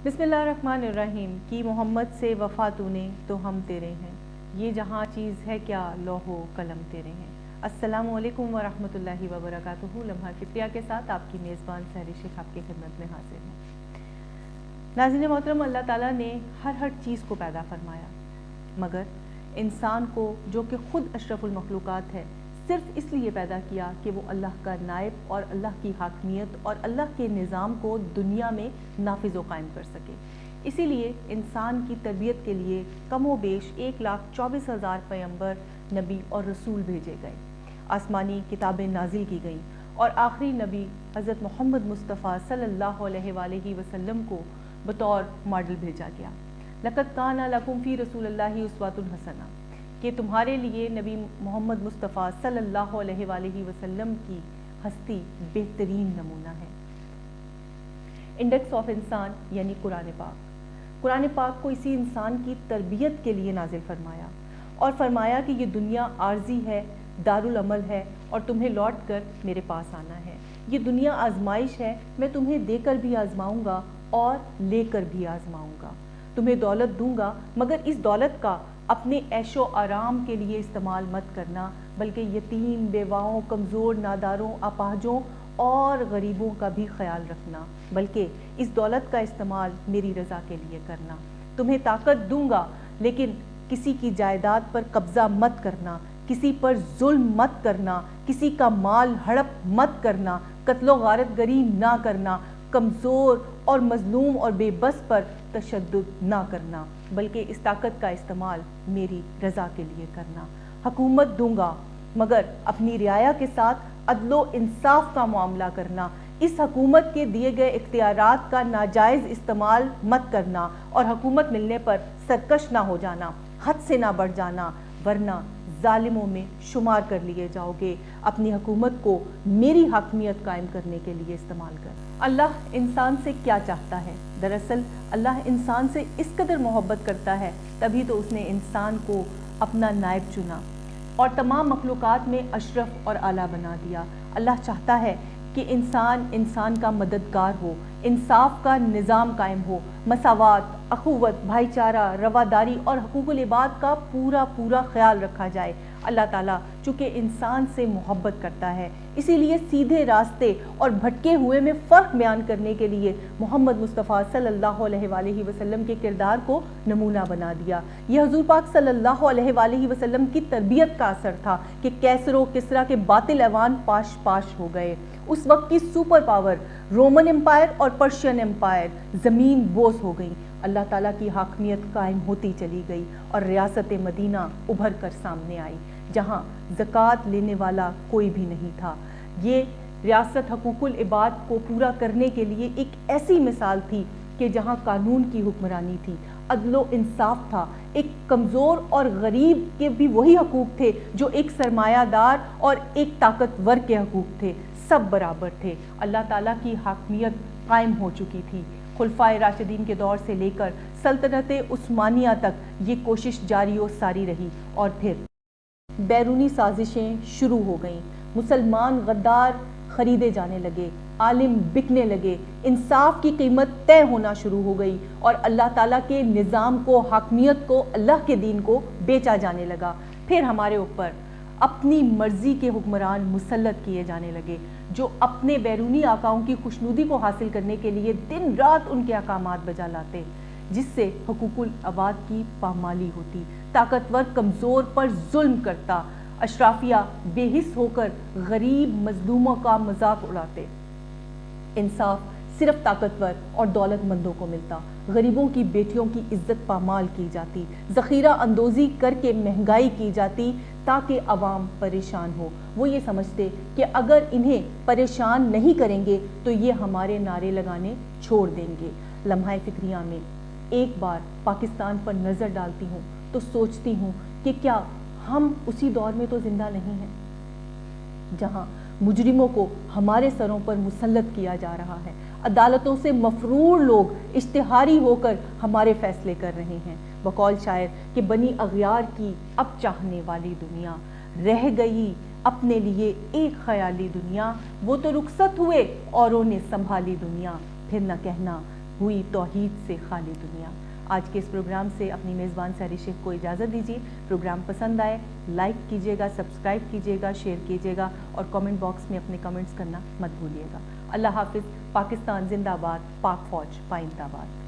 बिस्मिल्लाहिर्रहमानिर्रहीम कि मोहम्मद से वफ़ा तूने तो हम तेरे हैं, ये जहाँ चीज़ है क्या लौहो कलम तेरे हैं। अस्सलामु अलैकुम व रहमतुल्लाहि व बरकातुहू। लम्हा फिक्रिया के साथ आपकी मेज़बान सहरी शेख आपकी खिदमत में हाजिर है। नाज़रीन मोहतरम, अल्लाह ताला ने हर चीज़ को पैदा फरमाया, मगर इंसान को जो कि ख़ुद अशरफुल मखलूक़ात है सिर्फ इसलिए पैदा किया कि वो अल्लाह का नायब और अल्लाह की हाकमियत और अल्लाह के निज़ाम को दुनिया में नाफिज़ व कायम कर सके। इसीलिए इंसान की तरबियत के लिए कमो बेश 1,24,000 पैगंबर, नबी और रसूल भेजे गए, आसमानी किताबें नाजिल की गईं और आखिरी नबी हज़रत मोहम्मद मुस्तफ़ा सल्लल्लाहु अलैहि वसल्लम को बतौर मॉडल भेजा गया। लक़द काना लकुम फ़ी रसूलिल्लाहि उस्वतुन हसना, कि तुम्हारे लिए नबी मोहम्मद मुस्तफ़ा सल्लल्लाहु अलैहि वसल्लम की हस्ती बेहतरीन नमूना है। इंडेक्स ऑफ इंसान यानी कुरान पाक को इसी इंसान की तरबियत के लिए नाजिल फरमाया और फरमाया कि ये दुनिया आर्जी है, दारुल अमल है और तुम्हें लौट कर मेरे पास आना है। ये दुनिया आजमाइश है, मैं तुम्हें देकर भी आजमाऊंगा और लेकर भी आजमाऊंगा। तुम्हें दौलत दूंगा, मगर इस दौलत का अपने ऐशो आराम के लिए इस्तेमाल मत करना, बल्कि यतीम, बेवाओं, कमज़ोर, नादारों, अपाहजों और गरीबों का भी ख्याल रखना, बल्कि इस दौलत का इस्तेमाल मेरी रज़ा के लिए करना। तुम्हें ताकत दूंगा, लेकिन किसी की जायदाद पर कब्ज़ा मत करना, किसी पर जुल्म मत करना, किसी का माल हड़प मत करना, कत्लो गारत गरी ना करना, कमज़ोर और मज़लूम और बेबस पर तशद्दुद ना करना, बल्कि इस ताकत का इस्तेमाल मेरी रज़ा के लिए करना। हुकूमत दूंगा, मगर अपनी रियाया के साथ अदलो इंसाफ का मामला करना। इस हुकूमत के दिए गए इख्तियारात का नाजायज़ इस्तेमाल मत करना और हुकूमत मिलने पर सरकश ना हो जाना, हद से ना बढ़ जाना, वरना जालिमों में शुमार कर लिए जाओगे। अपनी हुकूमत को मेरी हाकमियत कायम करने के लिए इस्तेमाल कर। अल्लाह इंसान से क्या चाहता है? दरअसल अल्लाह इंसान से इस कदर मोहब्बत करता है, तभी तो उसने इंसान को अपना नायब चुना और तमाम मखलूक़ात में अशरफ और आला बना दिया। अल्लाह चाहता है कि इंसान का मददगार हो, इंसाफ का निज़ाम कायम हो, मसावात, अखुवत, भाईचारा, रवादारी और हुकूकुल इबाद का पूरा ख्याल रखा जाए। अल्लाह ताला चूँकि इंसान से मोहब्बत करता है, इसीलिए सीधे रास्ते और भटके हुए में फ़र्क बयान करने के लिए मोहम्मद मुस्तफ़ा सल्लल्लाहु अलैहि वसल्लम के किरदार को नमूना बना दिया। यह हुज़ूर पाक सल्लल्लाहु अलैहि वसल्लम की तरबियत का असर था कि कैसर व किस्रा के बातिल ऐवान पाश पाश हो गए। उस वक्त की सुपर पावर रोमन एम्पायर और पर्शियन एम्पायर ज़मीन बोस हो गई। अल्लाह ताला की हाकमियत कायम होती चली गई और रियासत मदीना उभर कर सामने आई, जहाँ ज़कात लेने वाला कोई भी नहीं था। ये रियासत हुकूकुल इबाद को पूरा करने के लिए एक ऐसी मिसाल थी कि जहाँ कानून की हुक्मरानी थी, अदलो इंसाफ था, एक कमज़ोर और गरीब के भी वही हकूक़ थे जो एक सरमायादार और एक ताकतवर के हकूक़ थे, सब बराबर थे। अल्लाह ताला की हाकमियत कायम हो चुकी थी। खुलफाए राशिदीन के दौर से लेकर सल्तनत उस्मानिया तक ये कोशिश जारी और सारी रही और फिर बैरूनी साजिशें शुरू हो गईं। मुसलमान गद्दार खरीदे जाने लगे, आलिम बिकने लगे, इंसाफ की कीमत तय होना शुरू हो गई और अल्लाह ताला के निज़ाम को, हाकमियत को, अल्लाह के दीन को बेचा जाने लगा। फिर हमारे ऊपर अपनी मर्ज़ी के हुक्मरान मुसल्लत किए जाने लगे, जो अपने बैरूनी आकाओं की खुशनुदी को हासिल करने के लिए दिन रात उनके अहकामात बजा लाते, जिससे हुकूकुल इबाद की पामाली होती। ताकतवर कमज़ोर पर जुल्म करता, अशराफिया बेहिस होकर गरीब मजलूमों का मजाक उड़ाते। इंसाफ सिर्फ ताकतवर और दौलतमंदों को मिलता, गरीबों की बेटियों की इज्जत पामाल की जाती, ज़ख़ीरा अंदोज़ी करके महंगाई की जाती ताकि अवाम परेशान हो। वो ये समझते कि अगर इन्हें परेशान नहीं करेंगे तो ये हमारे नारे लगाने छोड़ देंगे। लम्हा फिक्रिया में एक बार पाकिस्तान पर नज़र डालती हूँ तो सोचती हूँ कि क्या हम उसी दौर में तो ज़िंदा नहीं हैं, जहाँ मुजरिमों को हमारे सरों पर मुसल्लत किया जा रहा है, अदालतों से मफरूर लोग इश्तिहारी होकर हमारे फैसले कर रहे हैं। बकौल शायर कि बनी अगयार की अब चाहने वाली दुनिया, रह गई अपने लिए एक ख्याली दुनिया, वो तो रुखसत हुए औरों ने संभाली दुनिया। फिर न कहना ہوئی توحید سے خالی دنیا۔ آج کے اس پروگرام سے اپنی میزبان سحری شیخ کو اجازت دیجیے۔ پروگرام پسند آئے لائک کیجیے گا، سبسکرائب کیجیے گا، شیئر کیجیے گا اور کامنٹ باکس میں اپنے کمنٹس کرنا مت بھولیے گا۔ اللہ حافظ۔ پاکستان زندہ باد، پاک فوج پائندہ باد۔